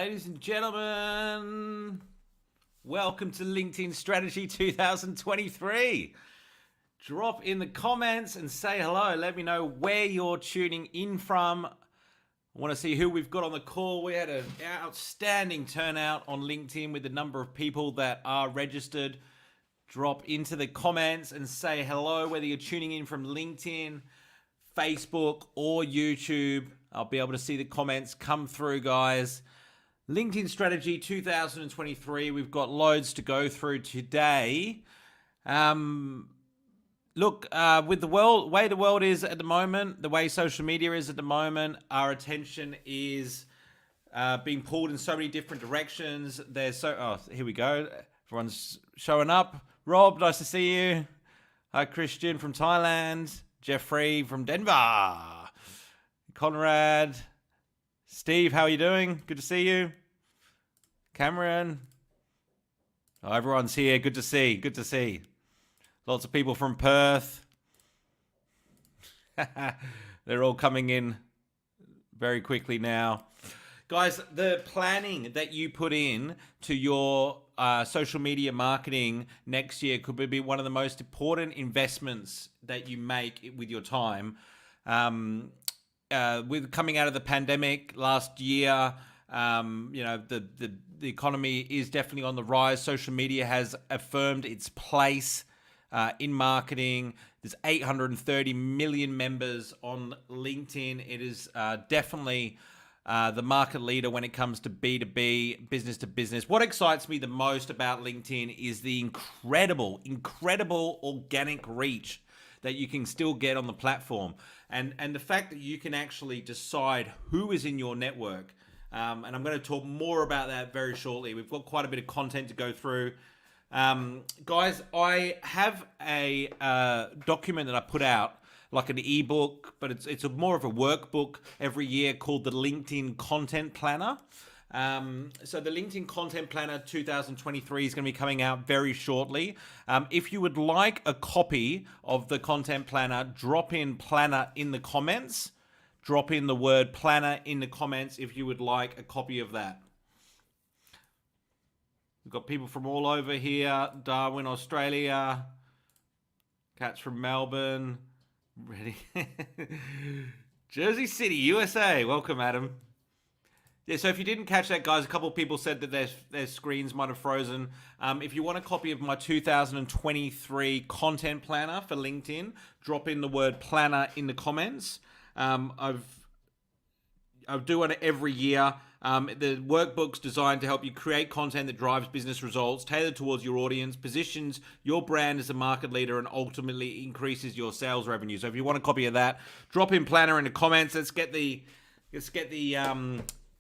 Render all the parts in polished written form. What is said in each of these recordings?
Ladies and gentlemen, welcome to LinkedIn Strategy 2023. Drop in the comments and say hello. Let me know where you're tuning in from. I want to see who we've got on the call. We had an outstanding turnout on LinkedIn with the number of people that are registered. Drop into the comments and say hello, whether you're tuning in from LinkedIn, Facebook, or YouTube. I'll be able to see the comments come through, guys. LinkedIn Strategy 2023. We've got loads to go through today. Look, with the way the world is at the moment, the way social media is at the moment, our attention is being pulled in so many different directions. Here we go. Everyone's showing up. Rob, nice to see you. Hi, Christian from Thailand. Jeffrey from Denver. Conrad. Steve, how are you doing? Good to see you. Cameron. Oh, everyone's here. Good to see. Good to see. Lots of people from Perth. They're all coming in very quickly now. Guys, the planning that you put in to your social media marketing next year could be one of the most important investments that you make with your time. With coming out of the pandemic last year, the economy is definitely on the rise. Social media has affirmed its place in marketing. There's 830 million members on LinkedIn. It is definitely the market leader when it comes to B2B, business to business. What excites me the most about LinkedIn is the incredible organic reach that you can still get on the platform. And the fact that you can actually decide who is in your network. And I'm going to talk more about that very shortly. We've got quite a bit of content to go through. Guys, I have a document that I put out, like an ebook, but it's more of a workbook every year called the LinkedIn Content Planner. So the LinkedIn Content Planner 2023 is going to be coming out very shortly. If you would like a copy of the Content Planner, drop in planner in the comments. Drop in the word planner in the comments if you would like a copy of that. We've got people from all over here. Darwin, Australia. Cats from Melbourne. Ready? Jersey City, USA. Welcome, Adam. Yeah, so if you didn't catch that, guys, a couple of people said that their screens might have frozen. If you want a copy of my 2023 content planner for LinkedIn, drop in the word planner in the comments. I do it every year. The workbook's designed to help you create content that drives business results, tailored towards your audience, positions your brand as a market leader, and ultimately increases your sales revenue. So if you want a copy of that, drop in planner in the comments. Let's get the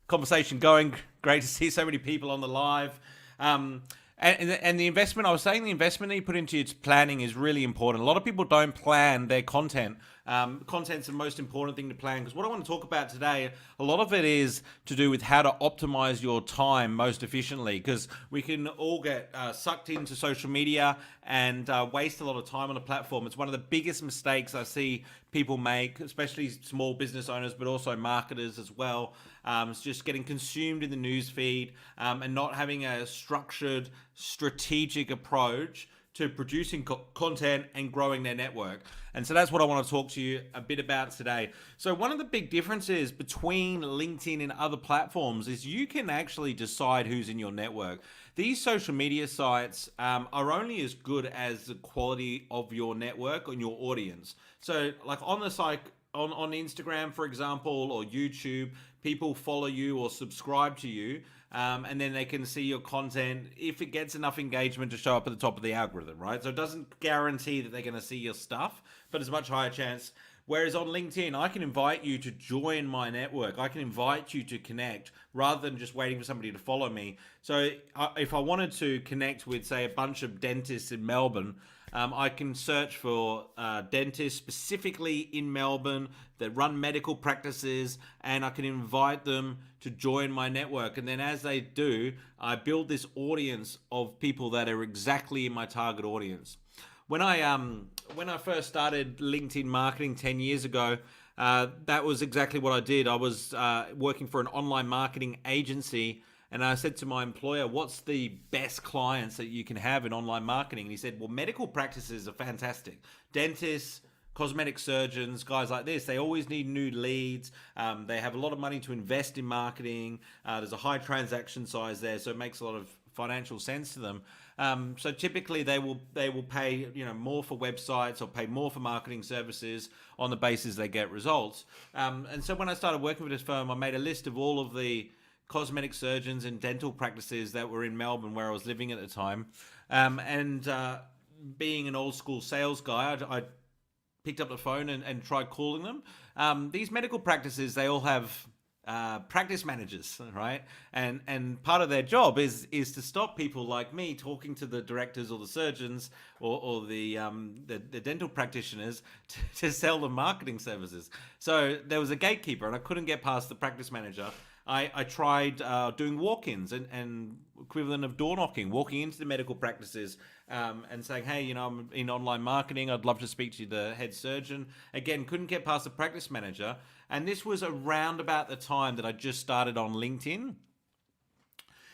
conversation going. Great to see so many people on the live. And the investment, I was saying the investment that you put into its planning is really important. A lot of people don't plan their content. Content's the most important thing to plan, because what I want to talk about today, a lot of it is to do with how to optimize your time most efficiently, because we can all get sucked into social media and waste a lot of time on a platform. It's one of the biggest mistakes I see people make, especially small business owners, but also marketers as well. It's just getting consumed in the news feed and not having a structured, strategic approach to producing content and growing their network. And so that's what I want to talk to you a bit about today. So one of the big differences between LinkedIn and other platforms is you can actually decide who's in your network. These social media sites are only as good as the quality of your network and your audience. So like on the site, on Instagram, for example, or YouTube, people follow you or subscribe to you, and then they can see your content if it gets enough engagement to show up at the top of the algorithm, right? So it doesn't guarantee that they're going to see your stuff, but it's a much higher chance. Whereas on LinkedIn, I can invite you to join my network. I can invite you to connect rather than just waiting for somebody to follow me. So if I wanted to connect with, say, a bunch of dentists in Melbourne, I can search for dentists specifically in Melbourne that run medical practices, and I can invite them to join my network. And then as they do, I build this audience of people that are exactly in my target audience. When I first started LinkedIn marketing 10 years ago, that was exactly what I did. I was working for an online marketing agency And I said to my employer, what's the best clients that you can have in online marketing? And he said, well, medical practices are fantastic. Dentists, cosmetic surgeons, guys like this, they always need new leads. They have a lot of money to invest in marketing. There's a high transaction size there, so it makes a lot of financial sense to them. So typically they will pay more for websites or pay more for marketing services on the basis they get results. And so when I started working with this firm, I made a list of all of the cosmetic surgeons and dental practices that were in Melbourne where I was living at the time. Being an old school sales guy, I picked up the phone and tried calling them. These medical practices, they all have practice managers, right? And part of their job is to stop people like me talking to the directors or the surgeons or the dental practitioners to sell them marketing services. So there was a gatekeeper, and I couldn't get past the practice manager. I tried doing walk-ins and equivalent of door knocking, walking into the medical practices and saying, hey, I'm in online marketing. I'd love to speak to the head surgeon. Again, couldn't get past the practice manager. And this was around about the time that I just started on LinkedIn.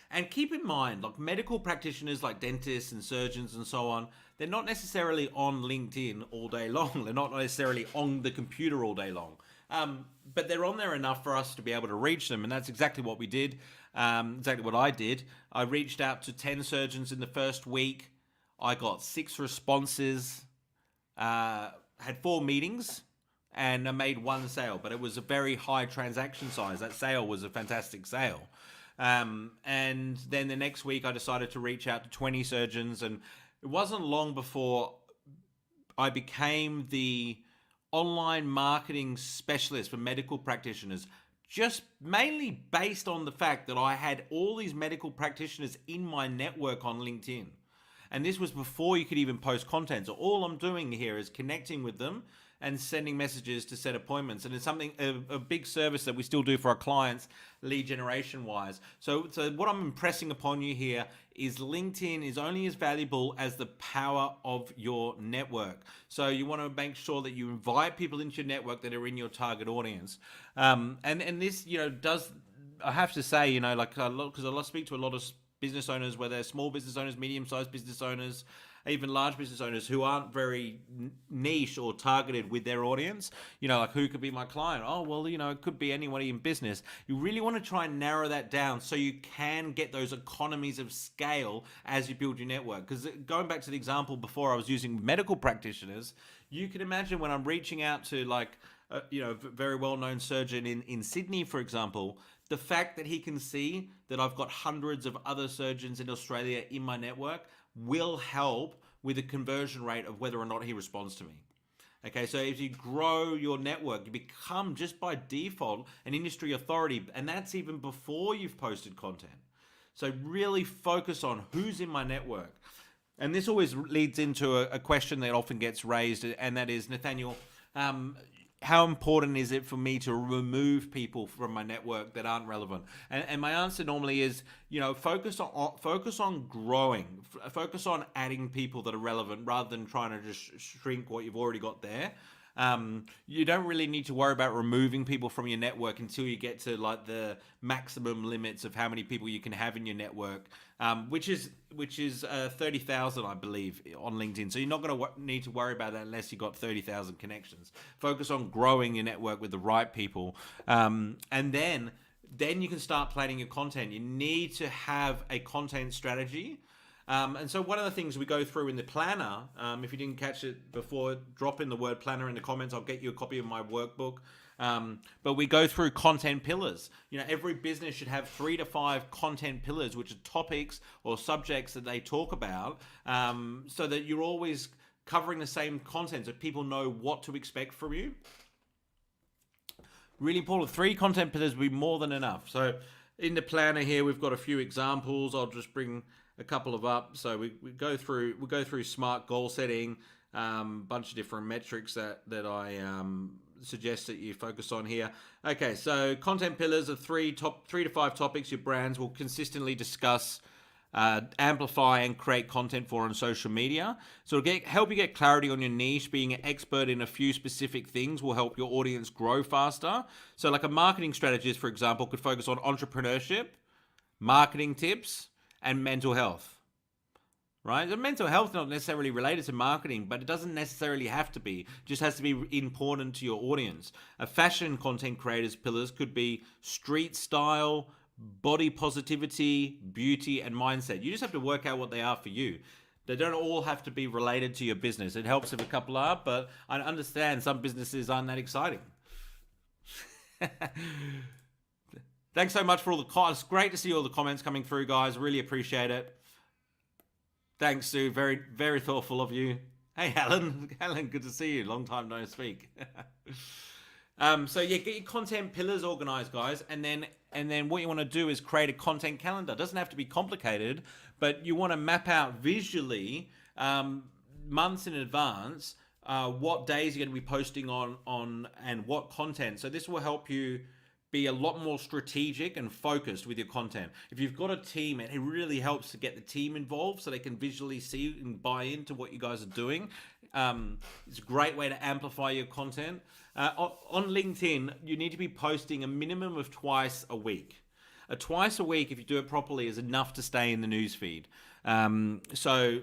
And keep in mind, like medical practitioners, like dentists and surgeons and so on, they're not necessarily on LinkedIn all day long. They're not necessarily on the computer all day long. But they're on there enough for us to be able to reach them. And that's exactly what we did. Exactly what I did. I reached out to 10 surgeons in the first week. I got 6 responses, had 4 meetings, and I made 1 sale. But it was a very high transaction size. That sale was a fantastic sale. And then the next week I decided to reach out to 20 surgeons. And it wasn't long before I became the online marketing specialist for medical practitioners, just mainly based on the fact that I had all these medical practitioners in my network on LinkedIn. And this was before you could even post content. So all I'm doing here is connecting with them and sending messages to set appointments. And it's something, a big service that we still do for our clients, lead generation wise. So what I'm impressing upon you here is LinkedIn is only as valuable as the power of your network. So you want to make sure that you invite people into your network that are in your target audience. And this, does, I have to say, like a lot, because I speak to a lot of business owners, whether they're small business owners, medium-sized business owners, even large business owners who aren't very niche or targeted with their audience, like who could be my client? Oh, well, it could be anybody in business. You really want to try and narrow that down so you can get those economies of scale as you build your network. Because going back to the example before, I was using medical practitioners. You can imagine when I'm reaching out to like, a very well-known surgeon in Sydney, for example, the fact that he can see that I've got hundreds of other surgeons in Australia in my network will help with the conversion rate of whether or not he responds to me. Okay, so if you grow your network, you become just by default an industry authority, and that's even before you've posted content. So really focus on who's in my network. And this always leads into a question that often gets raised, and that is, Nathaniel, how important is it for me to remove people from my network that aren't relevant? And my answer normally is, focus on growing, focus on adding people that are relevant rather than trying to just shrink what you've already got there. You don't really need to worry about removing people from your network until you get to like the maximum limits of how many people you can have in your network, which is 30,000, I believe, on LinkedIn. So you're not going to need to worry about that unless you've got 30,000 connections. Focus on growing your network with the right people, and then you can start planning your content. You need to have a content strategy. And so one of the things we go through in the planner, if you didn't catch it before, drop in the word planner in the comments. I'll get you a copy of my workbook. But we go through content pillars. Every business should have 3 to 5 content pillars, which are topics or subjects that they talk about, so that you're always covering the same content so people know what to expect from you. Really important. 3 content pillars will be more than enough. So in the planner here, we've got a few examples. I'll just bring a couple of up. So we go through SMART goal setting, bunch of different metrics that I suggest that you focus on here. Okay, so content pillars are 3 to 5 topics your brands will consistently discuss, amplify and create content for on social media. So it'll help you get clarity on your niche. Being an expert in a few specific things will help your audience grow faster. So like a marketing strategist, for example, could focus on entrepreneurship, marketing tips, and mental health. Right? The mental health not necessarily related to marketing, but it doesn't necessarily have to be. It just has to be important to your audience. A fashion content creator's pillars could be street style, body positivity, beauty, and mindset. You just have to work out what they are for you. They don't all have to be related to your business. It helps if a couple are, but I understand some businesses aren't that exciting. Thanks so much for all the comments. It's great to see all the comments coming through, guys. Really appreciate it. Thanks, Sue. Very, very thoughtful of you. Hey, Alan. Alan, good to see you. Long time no speak. So yeah, get your content pillars organized, guys, and then what you want to do is create a content calendar. It doesn't have to be complicated, but you want to map out visually months in advance what days you're going to be posting on and what content. So this will help you be a lot more strategic and focused with your content. If you've got a team, it really helps to get the team involved so they can visually see and buy into what you guys are doing. It's a great way to amplify your content. On LinkedIn, you need to be posting a minimum of twice a week. Twice a week, if you do it properly, is enough to stay in the newsfeed. So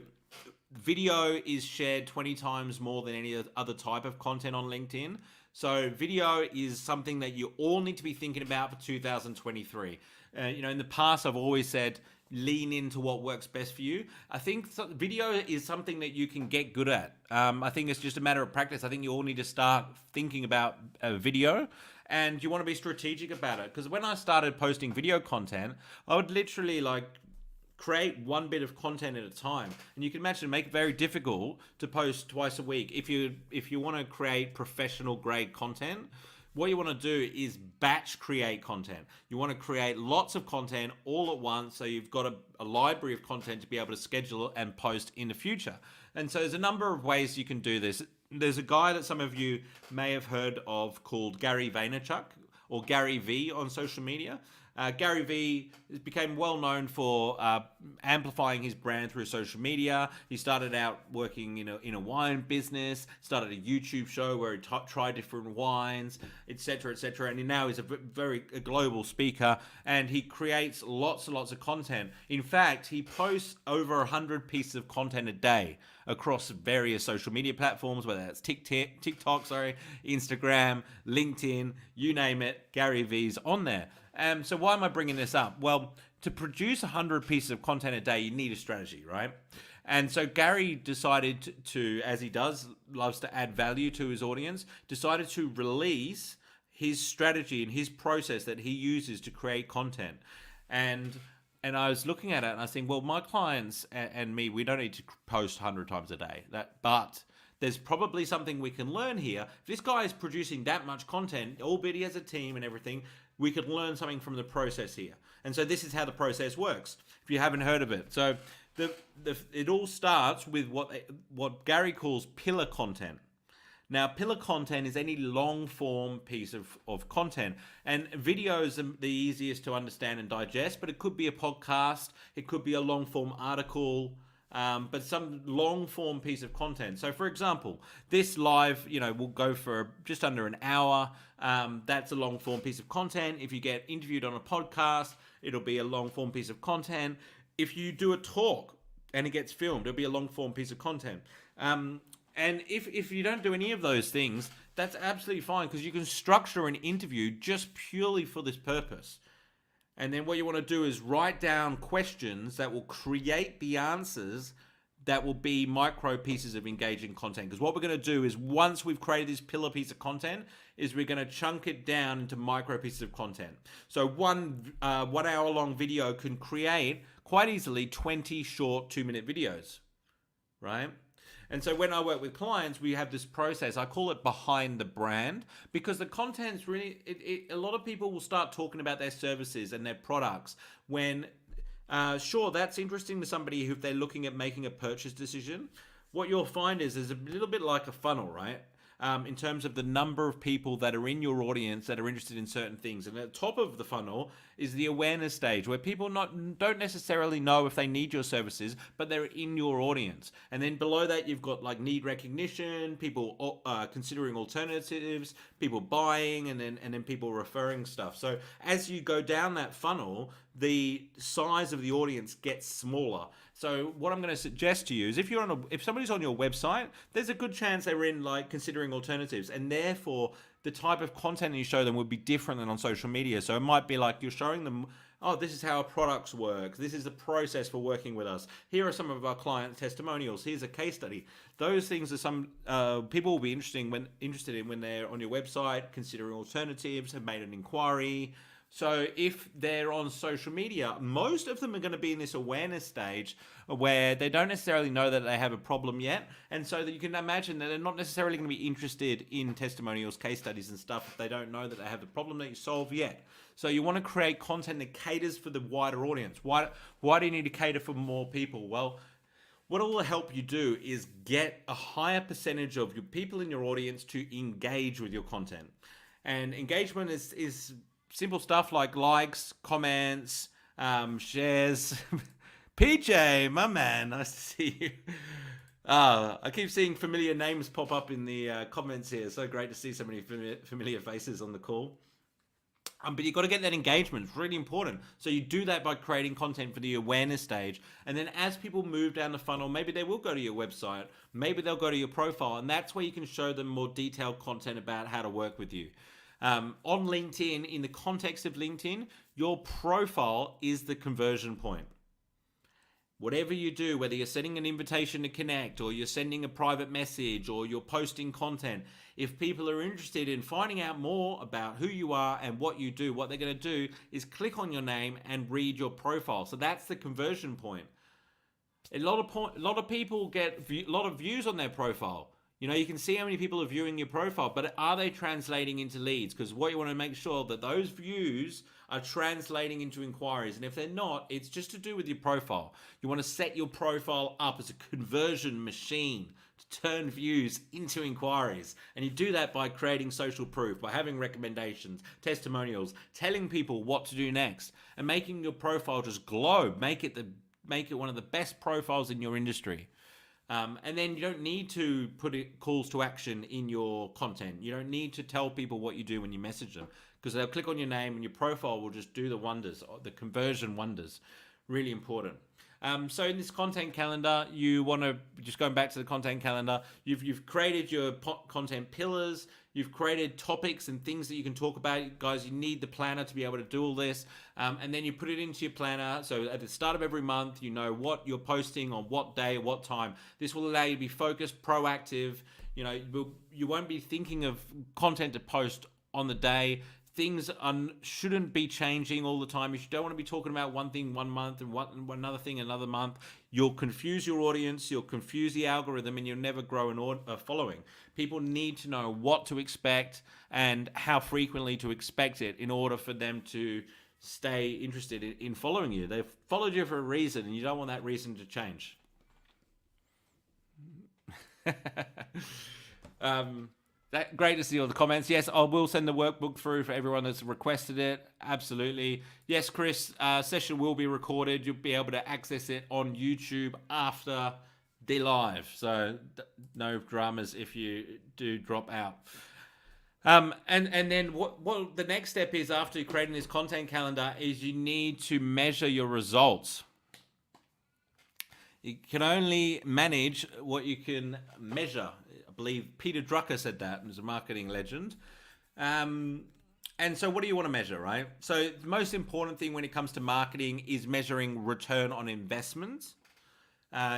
video is shared 20 times more than any other type of content on LinkedIn. So video is something that you all need to be thinking about for 2023. In the past, I've always said, lean into what works best for you. I think video is something that you can get good at. I think it's just a matter of practice. I think you all need to start thinking about video, and you want to be strategic about it. Because when I started posting video content, I would literally create one bit of content at a time, and you can imagine make it very difficult to post twice a week. If you want to create professional grade content, what you want to do is batch create content. You want to create lots of content all at once, so you've got a library of content to be able to schedule and post in the future. And so there's a number of ways you can do this. There's a guy that some of you may have heard of called Gary Vaynerchuk, or Gary V on social media. Gary V became well known for amplifying his brand through social media. He started out working in a wine business, started a YouTube show where he tried different wines, etc., etc. And now he's a global speaker, and he creates lots and lots of content. In fact, he posts over 100 pieces of content a day across various social media platforms, whether that's TikTok, Instagram, LinkedIn, you name it. Gary V's on there. So why am I bringing this up? Well, to produce 100 pieces of content a day, you need a strategy, right? And so Gary decided to, as he loves to add value to his audience, decided to release his strategy and his process that he uses to create content. And I was looking at it and I was thinking, well, my clients and me, we don't need to post 100 times a day. But there's probably something we can learn here. If this guy is producing that much content, albeit he has a team and everything, we could learn something from the process here. And so this is how the process works, if you haven't heard of it. So it all starts with what Gary calls pillar content. Now, pillar content is any long form piece of content, and video is the easiest to understand and digest, but it could be a podcast, it could be a long form article, but some long form piece of content. So for example, this live, will go for just under an hour. That's a long form piece of content. If you get interviewed on a podcast, it'll be a long form piece of content. If you do a talk and it gets filmed, it'll be a long form piece of content. And if you don't do any of those things, that's absolutely fine, because you can structure an interview just purely for this purpose. And then what you want to do is write down questions that will create the answers that will be micro pieces of engaging content. Because what we're going to do is, once we've created this pillar piece of content, is we're going to chunk it down into micro pieces of content. So one 1 hour long video can create quite easily 20 short 2-minute videos, right? And so when I work with clients, we have this process. I call it behind the brand, because the content's really, a lot of people will start talking about their services and their products when, sure, that's interesting to somebody if they're looking at making a purchase decision. What you'll find is there's a little bit like a funnel, right? In terms of the number of people that are in your audience that are interested in certain things. And at the top of the funnel is the awareness stage, where people don't necessarily know if they need your services, but they're in your audience. And then below that, you've got like need recognition, people considering alternatives, people buying, and then people referring stuff. So as you go down that funnel, the size of the audience gets smaller. So what I'm going to suggest to you is if somebody's on your website, there's a good chance they're in like considering alternatives, and therefore the type of content you show them would be different than on social media. So it might be like you're showing them, oh, this is how our products work. This is the process for working with us. Here are some of our client testimonials. Here's a case study. Those things are some people will be interested in when they're on your website, considering alternatives, have made an inquiry. So if they're on social media, most of them are going to be in this awareness stage where they don't necessarily know that they have a problem yet. And so that you can imagine that they're not necessarily going to be interested in testimonials, case studies and stuff if they don't know that they have a problem that you solve yet. So you want to create content that caters for the wider audience. Why do you need to cater for more people? Well, what it will help you do is get a higher percentage of your people in your audience to engage with your content. And engagement is simple stuff like likes, comments, shares. PJ, my man, nice to see you. I keep seeing familiar names pop up in the comments here. So great to see so many familiar faces on the call. But you've got to get that engagement. It's really important. So you do that by creating content for the awareness stage. And then as people move down the funnel, maybe they will go to your website. Maybe they'll go to your profile. And that's where you can show them more detailed content about how to work with you. On LinkedIn, in the context of LinkedIn, your profile is the conversion point. Whatever you do, whether you're sending an invitation to connect or you're sending a private message or you're posting content, if people are interested in finding out more about who you are and what you do, what they're going to do is click on your name and read your profile. So that's the conversion point. A lot of people get a lot of views on their profile. You know, you can see how many people are viewing your profile, but are they translating into leads? Because what you want to make sure that those views are translating into inquiries. And if they're not, it's just to do with your profile. You want to set your profile up as a conversion machine to turn views into inquiries. And you do that by creating social proof, by having recommendations, testimonials, telling people what to do next, and making your profile just glow. Make it one of the best profiles in your industry. And then you don't need to put calls to action in your content. You don't need to tell people what you do when you message them, because they'll click on your name and your profile will just do the wonders, the conversion wonders. Really important. So in this content calendar, you want to, just going back to the content calendar, you've created your content pillars, you've created topics and things that you can talk about. Guys, you need the planner to be able to do all this. And then you put it into your planner. So at the start of every month, you know what you're posting on what day, what time. This will allow you to be focused, proactive. You know, you won't be thinking of content to post on the day. Things shouldn't be changing all the time. You don't want to be talking about one thing one month and another thing another month. You'll confuse your audience, you'll confuse the algorithm, and you'll never grow a following. People need to know what to expect and how frequently to expect it in order for them to stay interested in following you. They've followed you for a reason, and you don't want that reason to change. Great to see all the comments. Yes, I will send the workbook through for everyone that's requested it. Absolutely. Yes, Chris, session will be recorded. You'll be able to access it on YouTube after the live. So no dramas if you do drop out. And then what the next step is after creating this content calendar is you need to measure your results. You can only manage what you can measure. I believe Peter Drucker said that, who's a marketing legend. And so what do you want to measure, right? So the most important thing when it comes to marketing is measuring return on investment.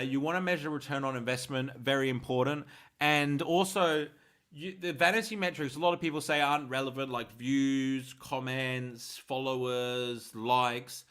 You want to measure return on investment, very important. And also the vanity metrics, a lot of people say aren't relevant, like views, comments, followers, likes.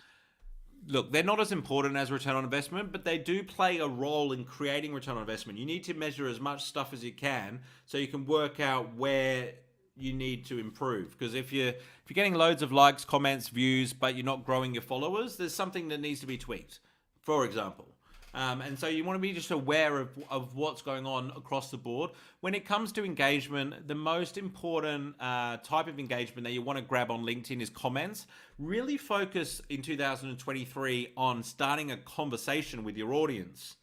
Look, they're not as important as return on investment, but they do play a role in creating return on investment. You need to measure as much stuff as you can so you can work out where you need to improve. Because if you're getting loads of likes, comments, views, but you're not growing your followers, there's something that needs to be tweaked, for example. And so you want to be just aware of what's going on across the board. When it comes to engagement, the most important type of engagement that you want to grab on LinkedIn is comments. Really focus in 2023 on starting a conversation with your audience.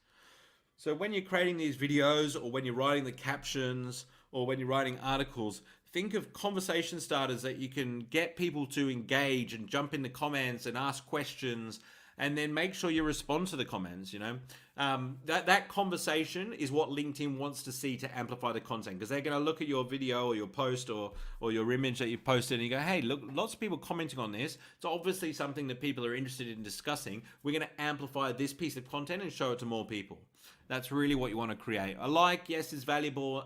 So when you're creating these videos or when you're writing the captions or when you're writing articles, think of conversation starters that you can get people to engage and jump in the comments and ask questions, and then make sure you respond to the comments. That conversation is what LinkedIn wants to see to amplify the content, because they're going to look at your video or your post or your image that you posted and you go, hey, look, lots of people commenting on this. It's obviously something that people are interested in discussing. We're going to amplify this piece of content and show it to more people. That's really what you want to create. A like, yes, is valuable,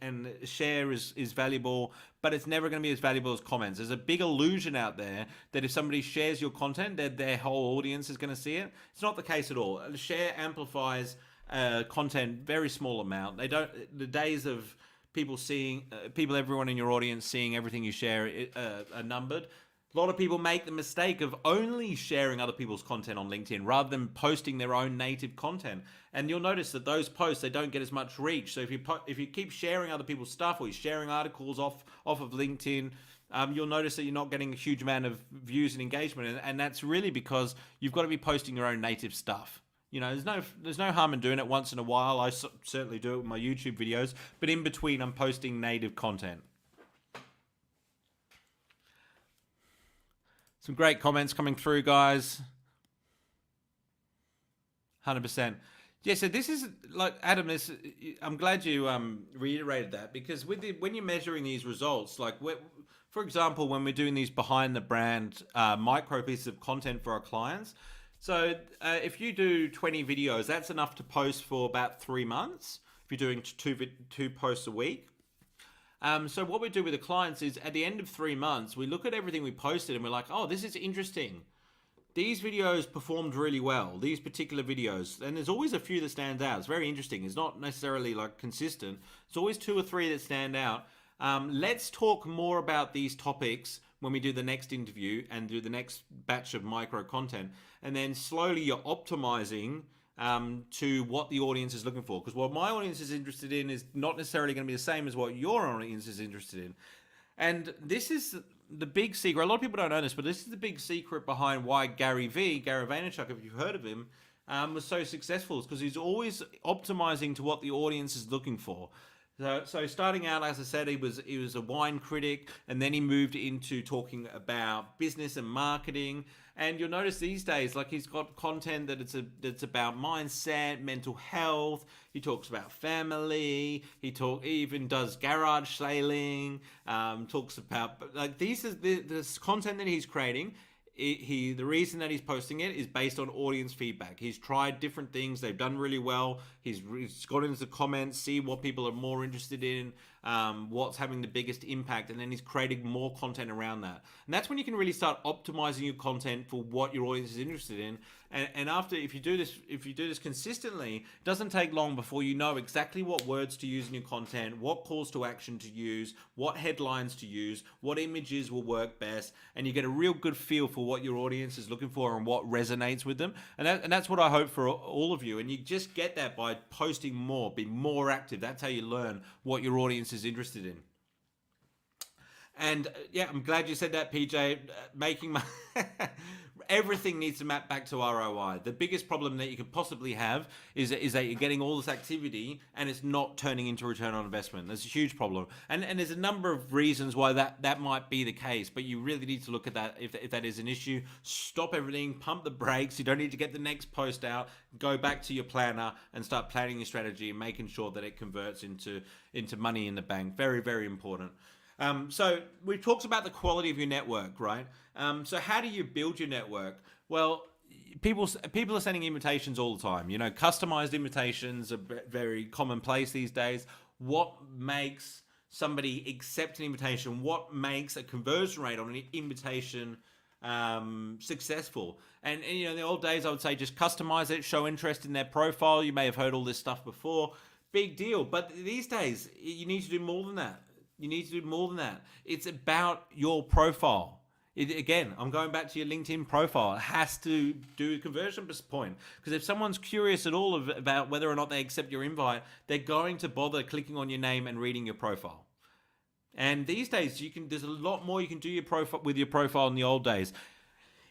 and share is valuable, but it's never going to be as valuable as comments. There's a big illusion out there that if somebody shares your content, that their whole audience is going to see it. It's not the case at all. Share amplifies content very small amount. The days of everyone in your audience seeing everything you share are numbered. A lot of people make the mistake of only sharing other people's content on LinkedIn rather than posting their own native content. And you'll notice that those posts, they don't get as much reach. So if you keep sharing other people's stuff, or you're sharing articles off of LinkedIn, you'll notice that you're not getting a huge amount of views and engagement. And that's really because you've got to be posting your own native stuff. There's no harm in doing it once in a while. I certainly do it with my YouTube videos, but in between, I'm posting native content. Some great comments coming through, guys. 100%. Yeah, so this is like Adam. I'm glad you reiterated that, because when you're measuring these results, like for example, when we're doing these behind the brand micro pieces of content for our clients. So if you do 20 videos, that's enough to post for about 3 months. If you're doing two posts a week. So what we do with the clients is at the end of 3 months, we look at everything we posted and we're like, oh, this is interesting. These videos performed really well, these particular videos. And there's always a few that stand out. It's very interesting. It's not necessarily like consistent. It's always 2 or 3 that stand out. Let's talk more about these topics when we do the next interview and do the next batch of micro content. And then slowly you're optimizing to what the audience is looking for. Because what my audience is interested in is not necessarily going to be the same as what your audience is interested in. And this is the big secret. A lot of people don't know this, but this is the big secret behind why Gary Vaynerchuk, if you've heard of him, was so successful. It's because he's always optimizing to what the audience is looking for. So starting out, as I said, he was a wine critic, and then he moved into talking about business and marketing. And you'll notice these days, like, he's got content that's about mindset, mental health. He talks about family. He even does garage sailing. Talks about, like, this content that he's creating. The reason that he's posting it is based on audience feedback. He's tried different things. They've done really well. He's got into the comments, see what people are more interested in, what's having the biggest impact, and then he's creating more content around that. And that's when you can really start optimizing your content for what your audience is interested in. And after, if you do this consistently, it doesn't take long before you know exactly what words to use in your content, what calls to action to use, what headlines to use, what images will work best, and you get a real good feel for what your audience is looking for and what resonates with them. And that's what I hope for all of you. And you just get that by posting more, be more active. That's how you learn what your audience is interested in. And yeah, I'm glad you said that, PJ. Everything needs to map back to ROI. The biggest problem that you could possibly have is that you're getting all this activity and it's not turning into return on investment. That's a huge problem. And there's a number of reasons why that might be the case, but you really need to look at that. If that is an issue, stop everything, pump the brakes. You don't need to get the next post out. Go back to your planner and start planning your strategy and making sure that it converts into money in the bank. Very, very important. So we've talked about the quality of your network, right? So how do you build your network? Well, people are sending invitations all the time. Customized invitations are very commonplace these days. What makes somebody accept an invitation? What makes a conversion rate on an invitation successful? And in the old days, I would say just customize it, show interest in their profile. You may have heard all this stuff before. Big deal. But these days, you need to do more than that. It's about your profile. Again, I'm going back to your LinkedIn profile. It has to do a conversion point. Because if someone's curious at all about whether or not they accept your invite, they're going to bother clicking on your name and reading your profile. And these days, there's a lot more you can do with your profile in the old days.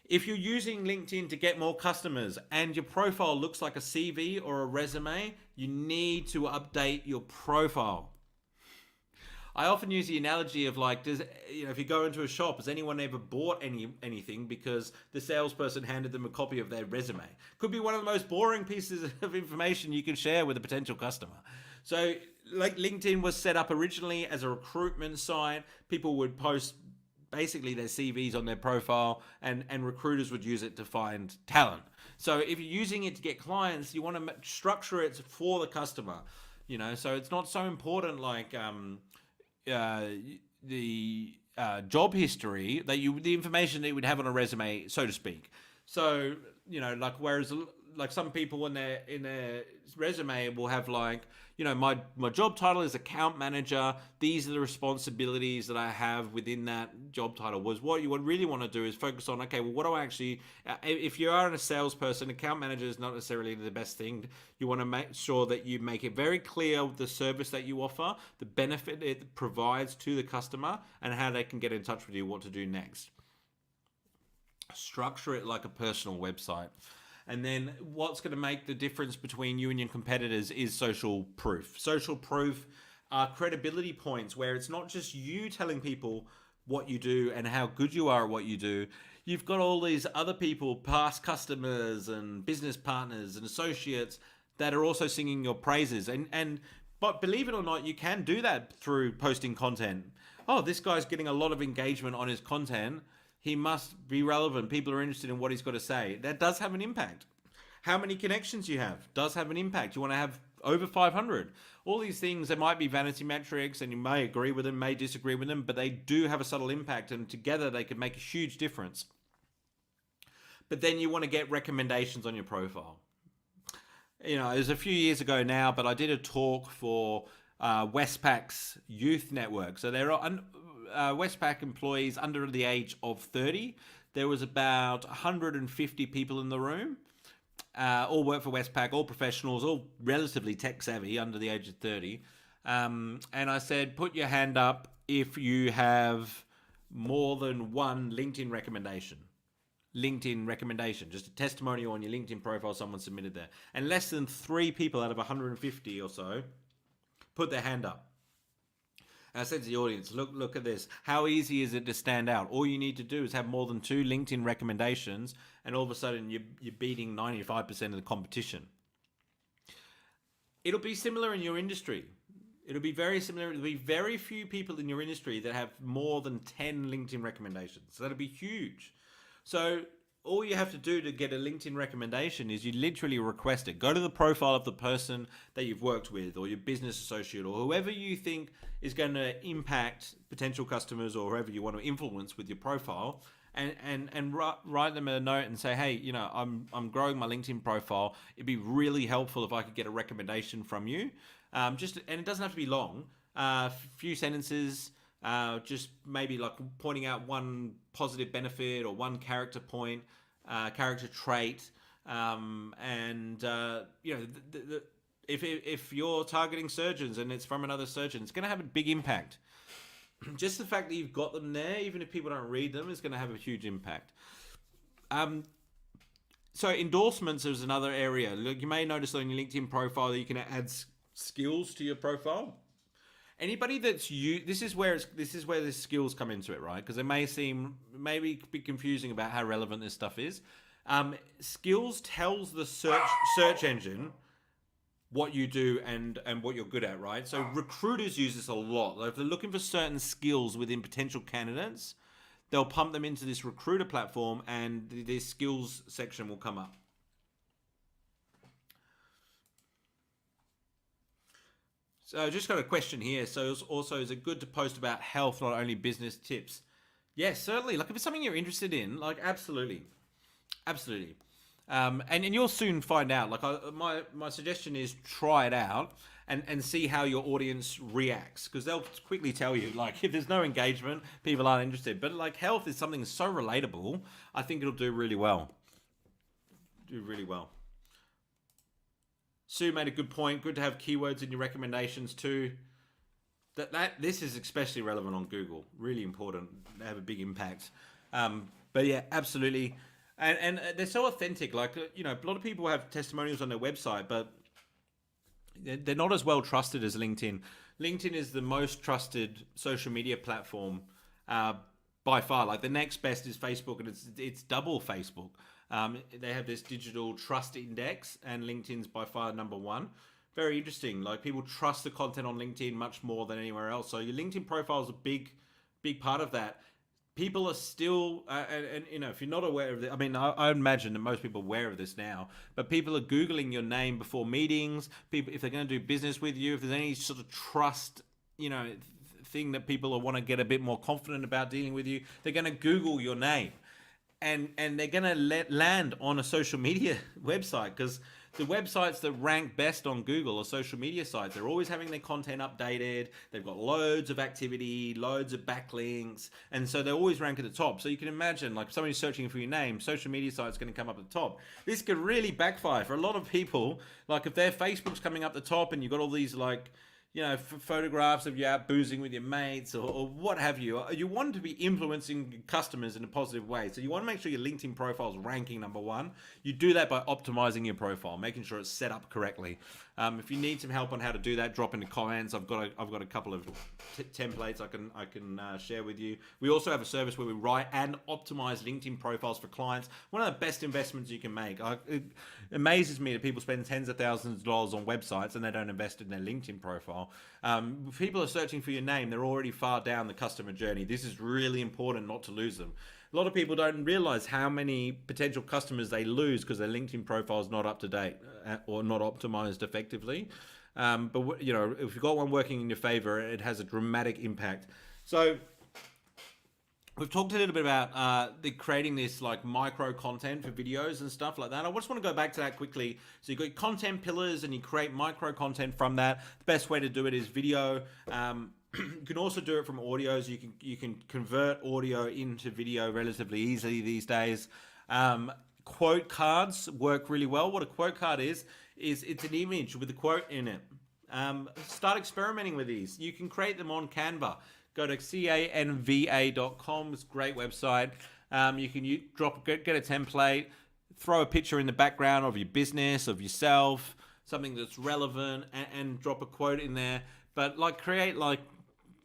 If you're using LinkedIn to get more customers and your profile looks like a CV or a resume, you need to update your profile. I often use the analogy of like, if you go into a shop, has anyone ever bought anything because the salesperson handed them a copy of their resume? Could be one of the most boring pieces of information you can share with a potential customer. So, like, LinkedIn was set up originally as a recruitment site. People would post basically their CVs on their profile, and recruiters would use it to find talent. So if you're using it to get clients, you want to structure it for the customer. So it's not so important like the job history the information that you would have on a resume, so to speak. So like whereas like some people in their resume will have like, my job title is account manager. These are the responsibilities that I have within that job title. Was what you would really want to do is focus on, okay, well, what do I actually, if you are a salesperson, account manager is not necessarily the best thing. You want to make sure that you make it very clear the service that you offer, the benefit it provides to the customer, and how they can get in touch with you, what to do next. Structure it like a personal website. And then what's going to make the difference between you and your competitors is social proof. Social proof are credibility points where it's not just you telling people what you do and how good you are at what you do. You've got all these other people, past customers and business partners and associates, that are also singing your praises. But believe it or not, you can do that through posting content. Oh, this guy's getting a lot of engagement on his content. He must be relevant. People are interested in what he's got to say. That does have an impact. How many connections you have does have an impact. You want to have over 500. All these things, there might be vanity metrics, and you may agree with them, may disagree with them, but they do have a subtle impact, and together they could make a huge difference. But then you want to get recommendations on your profile. It was a few years ago now, but I did a talk for Westpac's youth network. So they're Westpac employees under the age of 30. There was about 150 people in the room. All work for Westpac, all professionals, all relatively tech savvy, under the age of 30. And I said, put your hand up if you have more than one LinkedIn recommendation. Just a testimonial on your LinkedIn profile someone submitted there. And less than 3 people out of 150 or so put their hand up. And I said to the audience, look at this. How easy is it to stand out? All you need to do is have more than 2 LinkedIn recommendations, and all of a sudden you're beating 95% of the competition. It'll be similar in your industry. It'll be very similar. There'll be very few people in your industry that have more than 10 LinkedIn recommendations. So that'll be huge. So all you have to do to get a LinkedIn recommendation is you literally request it. Go to the profile of the person that you've worked with, or your business associate, or whoever you think is going to impact potential customers, or whoever you want to influence with your profile, and write them a note and say, hey, I'm growing my LinkedIn profile. It'd be really helpful if I could get a recommendation from you. And it doesn't have to be long. A few sentences. Just maybe like pointing out one positive benefit or one character point, character trait, if you're targeting surgeons and it's from another surgeon, it's going to have a big impact. Just the fact that you've got them there, even if people don't read them, is going to have a huge impact. So endorsements is another area. Look, you may notice on your LinkedIn profile that you can add skills to your profile. Anybody that's you, this is where the skills come into it, right? Because it may be confusing about how relevant this stuff is. Skills tells the search engine what you do and what you're good at, right? So recruiters use this a lot. Like if they're looking for certain skills within potential candidates, they'll pump them into this recruiter platform, and the skills section will come up. So I just got a question here. So also, is it good to post about health, not only business tips? Yes, certainly. Like if it's something you're interested in, like absolutely. And you'll soon find out. Like my suggestion is try it out and see how your audience reacts, because they'll quickly tell you, like, if there's no engagement, people aren't interested. But like health is something so relatable, I think it'll do really well. Sue made a good point. Good to have keywords in your recommendations too. This is especially relevant on Google. Really important. They have a big impact. But yeah, absolutely. And they're so authentic. Like, a lot of people have testimonials on their website, but they're not as well trusted as LinkedIn. LinkedIn is the most trusted social media platform by far. Like the next best is Facebook, and it's double Facebook. They have this digital trust index, and LinkedIn's by far number one. Very interesting. Like people trust the content on LinkedIn much more than anywhere else. So your LinkedIn profile is a big part of that. People are still, and you know, if you're not aware of it, I mean, I imagine that most people are aware of this now, but people are Googling your name before meetings. People, if they're going to do business with you, if there's any sort of trust, you know, thing that people want to get a bit more confident about dealing with you, they're going to Google your name. And they're going to land on a social media website, because the websites that rank best on Google are social media sites. They're always having their content updated. They've got loads of activity, loads of backlinks, and so they always rank at the top. So you can imagine, like, if somebody's searching for your name, social media site's going to come up at the top. This could really backfire for a lot of people. Like if their Facebook's coming up the top and you've got all these, like, you know, photographs of you out boozing with your mates or what have you. You want to be influencing customers in a positive way. So you want to make sure your LinkedIn profile is ranking number one. You do that by optimizing your profile, making sure it's set up correctly. If you need some help on how to do that, drop in the comments. I've got a couple of templates I can share with you. We also have a service where we write and optimize LinkedIn profiles for clients. One of the best investments you can make. It amazes me that people spend tens of thousands of dollars on websites and they don't invest in their LinkedIn profile. If people are searching for your name, they're already far down the customer journey. This is really important not to lose them. A lot of people don't realize how many potential customers they lose because their LinkedIn profile is not up to date or not optimized effectively. But you know, if you've got one working in your favor, it has a dramatic impact. So we've talked a little bit about creating this like micro content for videos and stuff like that. I just want to go back to that quickly. So you've got content pillars and you create micro content from that. The best way to do it is video. You can also do it from audios. You can convert audio into video relatively easily these days. Quote cards work really well. What a quote card is it's an image with a quote in it. Start experimenting with these. You can create them on Canva. Go to canva.com. It's a great website. You can get a template, throw a picture in the background of your business, of yourself, something that's relevant, and drop a quote in there. But like create like,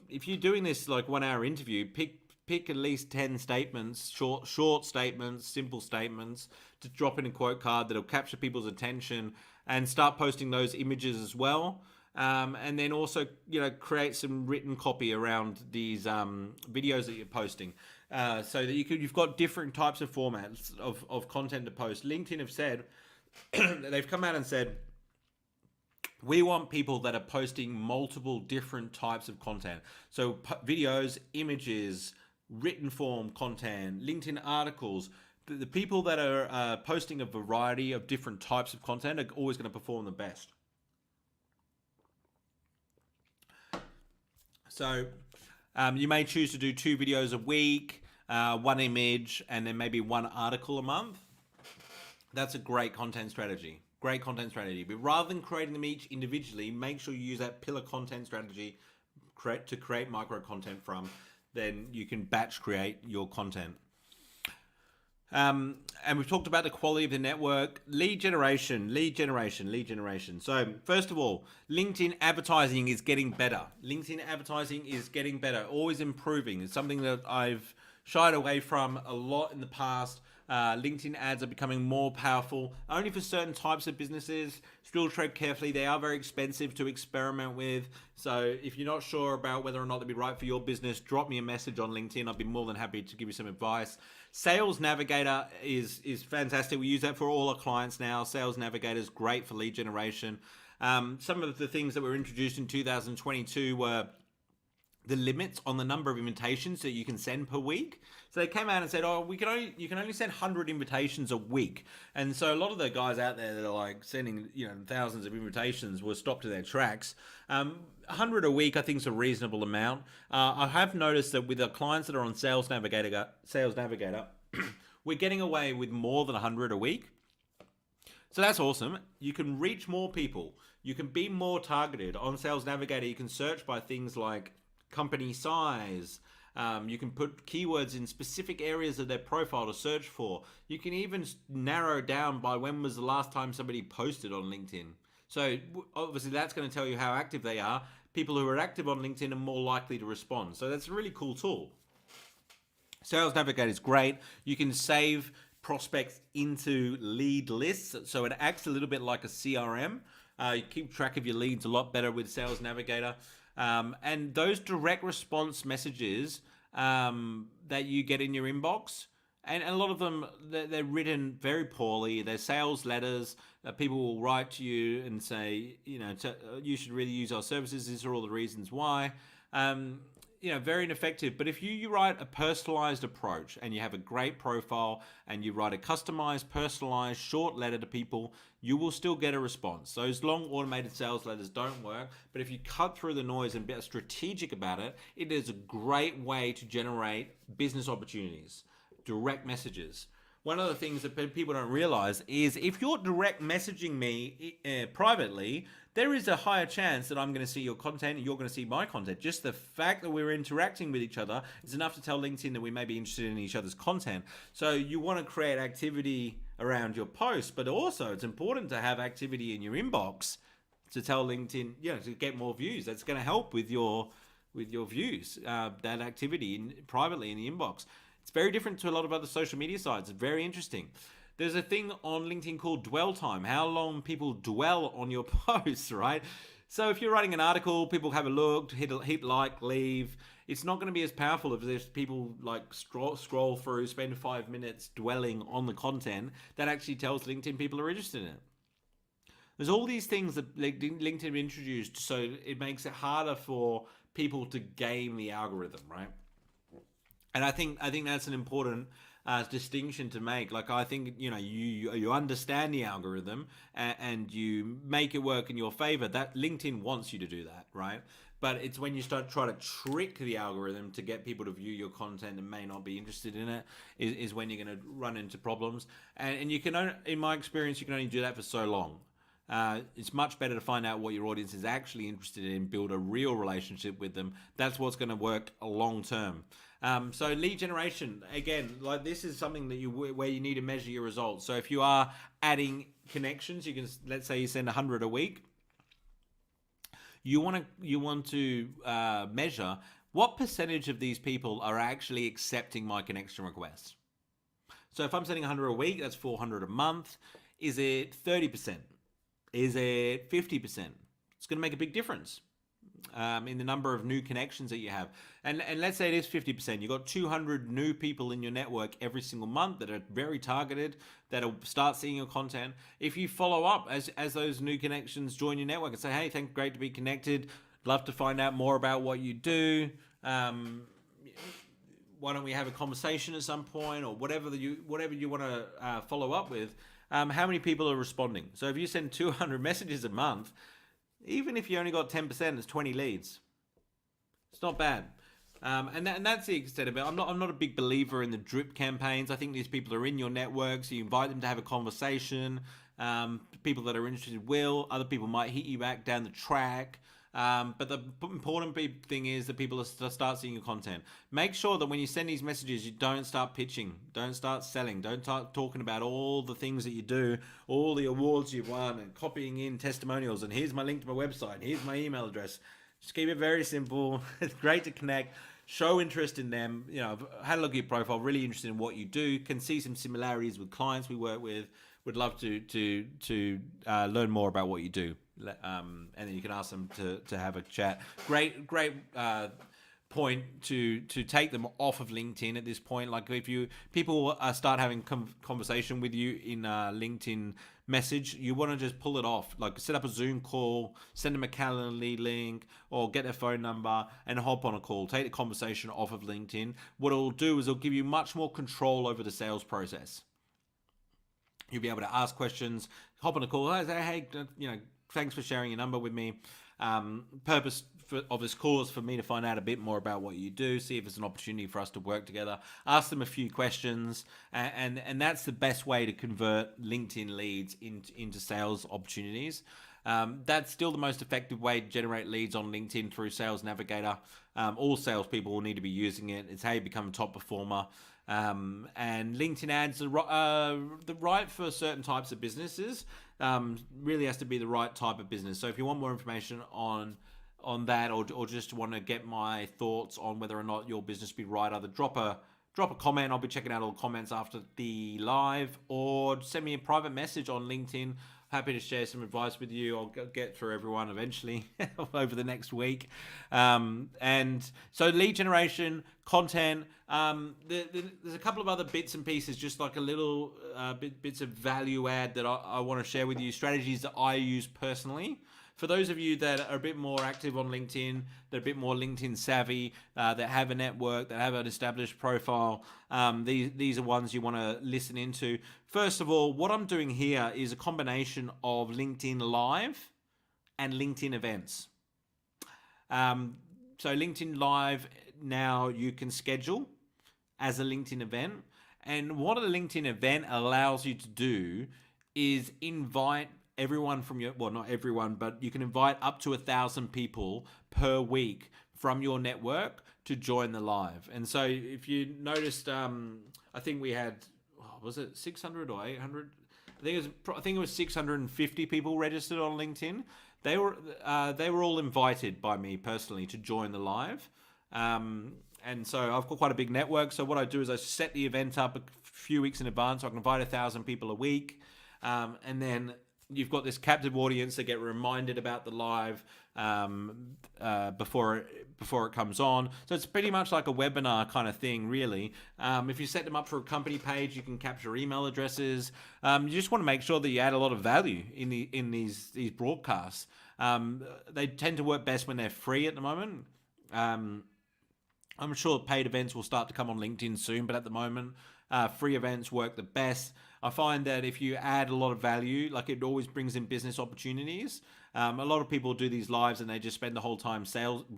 if you're doing this like 1 hour interview, pick at least 10 statements, short statements, simple statements to drop in a quote card that'll capture people's attention, and start posting those images as well. And then also, you know, create some written copy around these videos that you're posting, so that you've got different types of formats of content to post. LinkedIn have said, they've come out and said, we want people that are posting multiple different types of content. So videos, images, written form content, LinkedIn articles. The people that are posting a variety of different types of content are always going to perform the best. So you may choose to do 2 videos a week, 1 image, and then maybe 1 article a month. That's a great content strategy. Great content strategy. But rather than creating them each individually, make sure you use that pillar content strategy to create micro content from. Then you can batch create your content. And we've talked about the quality of the network, lead generation. So first of all, LinkedIn advertising is getting better. Always improving. It's something that I've shied away from a lot in the past. LinkedIn ads are becoming more powerful, only for certain types of businesses. Still tread carefully. They are very expensive to experiment with. So if you're not sure about whether or not they'll be right for your business, drop me a message on LinkedIn. I'll be more than happy to give you some advice. Sales Navigator is fantastic. We use that for all our clients now. Sales Navigator is great for lead generation. Some of the things that were introduced in 2022 were the limits on the number of invitations that you can send per week. So they came out and said, you can only send 100 invitations a week. And so a lot of the guys out there that are like sending, you know, thousands of invitations were stopped in their tracks. 100 a week, I think, is a reasonable amount. I have noticed that with our clients that are on Sales Navigator, we're getting away with more than 100 a week. So that's awesome. You can reach more people. You can be more targeted. On Sales Navigator, you can search by things like company size. You can put keywords in specific areas of their profile to search for. You can even narrow down by when was the last time somebody posted on LinkedIn. So obviously that's going to tell you how active they are. people who are active on LinkedIn are more likely to respond. So that's a really cool tool. Sales Navigator is great. You can save prospects into lead lists, so it acts a little bit like a CRM. You keep track of your leads a lot better with Sales Navigator. And those direct response messages that you get in your inbox, and a lot of them, they're written very poorly. They're sales letters. People will write to you and say, you should really use our services. These are all the reasons why. Very ineffective. But if you write a personalized approach and you have a great profile and you write a customized, personalized, short letter to people, you will still get a response. Those long automated sales letters don't work. But if you cut through the noise and be strategic about it, it is a great way to generate business opportunities. Direct messages. One of the things that people don't realize is if you're direct messaging me privately, there is a higher chance that I'm going to see your content and you're going to see my content. Just the fact that we're interacting with each other is enough to tell LinkedIn that we may be interested in each other's content. So you want to create activity around your posts, but also it's important to have activity in your inbox to tell LinkedIn, to get more views. That's going to help with your views, that activity privately in the inbox. It's very different to a lot of other social media sites. It's very interesting. There's a thing on LinkedIn called dwell time, how long people dwell on your posts, right? So if you're writing an article, people have a look, hit like, leave. It's not going to be as powerful if people like scroll through, spend 5 minutes dwelling on the content. That actually tells LinkedIn people are interested in it. There's all these things that LinkedIn introduced, so it makes it harder for people to game the algorithm, right? And I think that's an important distinction to make. Like, I think, you understand the algorithm and you make it work in your favor. That LinkedIn wants you to do that, right? But it's when you start trying to trick the algorithm to get people to view your content and may not be interested in it is when you're going to run into problems. And you can only, in my experience, you can only do that for so long. It's much better to find out what your audience is actually interested in, build a real relationship with them. That's what's going to work long term. So lead generation, again, like this is something that where you need to measure your results. So if you are adding connections, you can, let's say you send 100 a week. You want to measure what percentage of these people are actually accepting my connection requests. So if I'm sending 100 a week, that's 400 a month. Is it 30%? Is it 50%? It's going to make a big difference in the number of new connections that you have. And let's say it is 50%. You've got 200 new people in your network every single month that are very targeted, that'll start seeing your content. If you follow up as those new connections join your network and say, hey, great to be connected. Love to find out more about what you do. Why don't we have a conversation at some point, or whatever you want to follow up with. How many people are responding? So if you send 200 messages a month, even if you only got 10%, it's 20 leads. It's not bad. And that's the extent of it. I'm not a big believer in the drip campaigns. I think these people are in your network, so you invite them to have a conversation. People that are interested will. Other people might hit you back down the track. But the important thing is that people start seeing your content. Make sure that when you send these messages, you don't start pitching, don't start selling, don't start talking about all the things that you do, all the awards you've won, and copying in testimonials. And here's my link to my website. Here's my email address. Just keep it very simple. It's great to connect. Show interest in them. I've had a look at your profile. Really interested in what you do. Can see some similarities with clients we work with. Would love to learn more about what you do. And then you can ask them to have a chat. Great point to take them off of LinkedIn at this point. Like if people start having conversation with you in LinkedIn message, you want to just pull it off. Like set up a Zoom call, send them a Calendly link, or get their phone number and hop on a call. Take the conversation off of LinkedIn. What it'll do is it'll give you much more control over the sales process. You'll be able to ask questions, hop on a call. Hey, thanks for sharing your number with me. Purpose of this call is for me to find out a bit more about what you do, see if it's an opportunity for us to work together. Ask them a few questions, and that's the best way to convert LinkedIn leads into sales opportunities. That's still the most effective way to generate leads on LinkedIn through Sales Navigator. All salespeople will need to be using it. It's how you become a top performer. And LinkedIn ads are the right for certain types of businesses. Really has to be the right type of business. So if you want more information on that, or just want to get my thoughts on whether or not your business be right, either drop a comment. I'll be checking out all the comments after the live, or send me a private message on LinkedIn. Happy to share some advice with you. I'll get through everyone eventually over the next week. And so lead generation, content. There's a couple of other bits and pieces, just like a little bits of value add that I want to share with you. Strategies that I use personally. For those of you that are a bit more active on LinkedIn, that are a bit more LinkedIn savvy, that have a network, that have an established profile, these are ones you want to listen into. First of all, what I'm doing here is a combination of LinkedIn Live and LinkedIn events. So LinkedIn Live now you can schedule as a LinkedIn event. And what a LinkedIn event allows you to do is invite everyone from your, well, not everyone, but you can invite up to 1,000 people per week from your network to join the live. And so if you noticed, I think we had, was it 600 or 800? I think it was 650 people registered on LinkedIn. They were all invited by me personally to join the live. And so I've got quite a big network. So what I do is I set the event up a few weeks in advance. So I can invite 1,000 people a week. And then you've got this captive audience that get reminded about the live before it comes on. So it's pretty much like a webinar kind of thing, really. If you set them up for a company page, you can capture email addresses. You just want to make sure that you add a lot of value in these broadcasts. They tend to work best when they're free at the moment. I'm sure paid events will start to come on LinkedIn soon, but at the moment, free events work the best. I find that if you add a lot of value, like it always brings in business opportunities. A lot of people do these lives and they just spend the whole time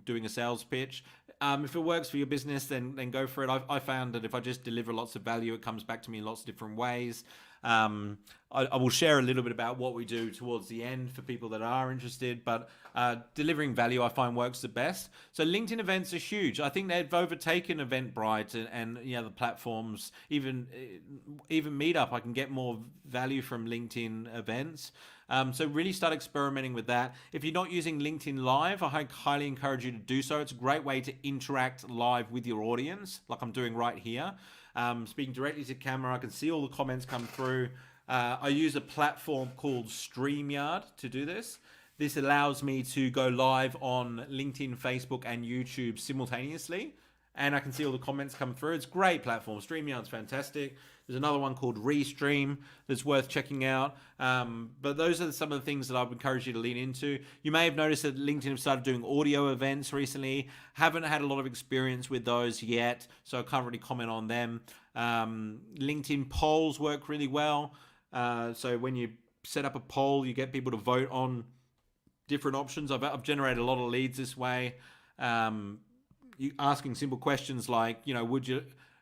doing a sales pitch. If it works for your business, then go for it. I found that if I just deliver lots of value, it comes back to me in lots of different ways. I will share a little bit about what we do towards the end for people that are interested, but delivering value I find works the best. So LinkedIn events are huge. I think they've overtaken Eventbrite and you know, the platforms, even Meetup. I can get more value from LinkedIn events. So really start experimenting with that. If you're not using LinkedIn Live, I highly encourage you to do so. It's a great way to interact live with your audience, like I'm doing right here. Speaking directly to camera, I can see all the comments come through. I use a platform called StreamYard to do this. This allows me to go live on LinkedIn, Facebook, and YouTube simultaneously. And I can see all the comments come through. It's a great platform. StreamYard's fantastic. There's another one called Restream that's worth checking out. But those are some of the things that I would encourage you to lean into. You may have noticed that LinkedIn have started doing audio events recently. Haven't had a lot of experience with those yet, so I can't really comment on them. LinkedIn polls work really well. So when you set up a poll, you get people to vote on different options. I've generated a lot of leads this way. You asking simple questions like, you know,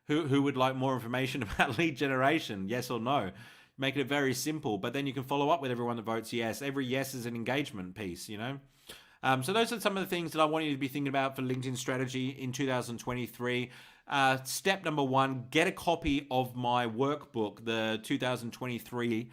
who would like more information about lead generation? Yes or no? Make it very simple, but then you can follow up with everyone that votes yes. Every yes is an engagement piece, you know? So those are some of the things that I want you to be thinking about for LinkedIn strategy in 2023. Step number 1, get a copy of my workbook, the 2023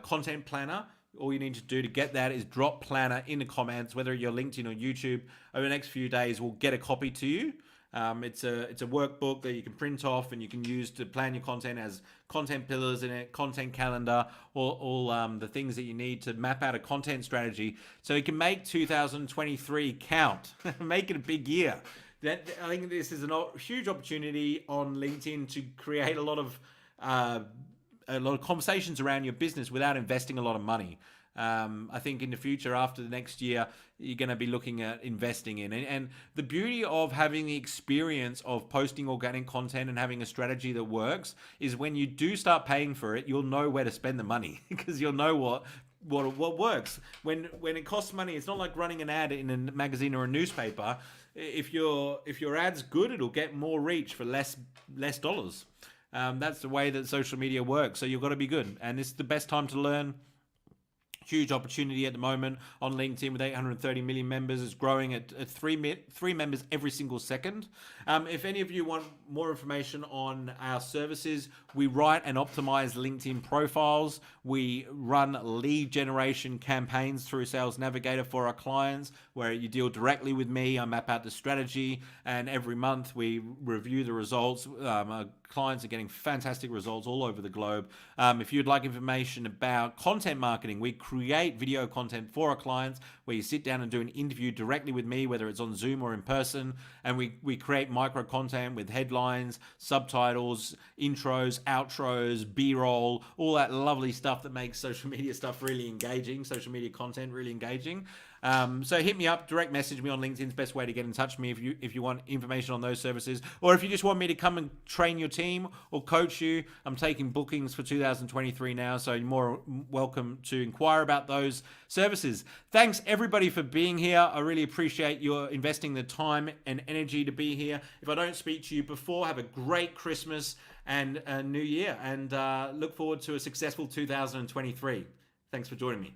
content planner. All you need to do to get that is drop planner in the comments, whether you're LinkedIn or YouTube. Over the next few days, we'll get a copy to you. It's a workbook that you can print off and you can use to plan your content, as content pillars in it, content calendar, all the things that you need to map out a content strategy so you can make 2023 count, make it a big year. I think this is a huge opportunity on LinkedIn to create a lot of conversations around your business without investing a lot of money. I think in the future, after the next year, you're going to be looking at investing in. And the beauty of having the experience of posting organic content and having a strategy that works is when you do start paying for it, you'll know where to spend the money because you'll know what works. When it costs money, it's not like running an ad in a magazine or a newspaper. If your ad's good, it'll get more reach for less dollars. That's the way that social media works. So you've got to be good. And this is the best time to learn huge opportunity at the moment on LinkedIn with 830 million members. It's growing at three members every single second. If any of you want more information on our services, we write and optimize LinkedIn profiles. We run lead generation campaigns through Sales Navigator for our clients, where you deal directly with me. I map out the strategy, and every month we review the results. Our clients are getting fantastic results all over the globe. If you'd like information about content marketing, we create video content for our clients where you sit down and do an interview directly with me, whether it's on Zoom or in person, and we create micro content with headlines, subtitles, intros, outros, B-roll, all that lovely stuff that makes social media stuff really engaging, social media content really engaging. So hit me up, direct message me on LinkedIn's best way to get in touch with me if you want information on those services, or if you just want me to come and train your team or coach you. I'm taking bookings for 2023 now, so you're more welcome to inquire about those services. Thanks everybody for being here. I really appreciate your investing the time and energy to be here. If I don't speak to you before, have a great Christmas and a new year, and look forward to a successful 2023. Thanks for joining me.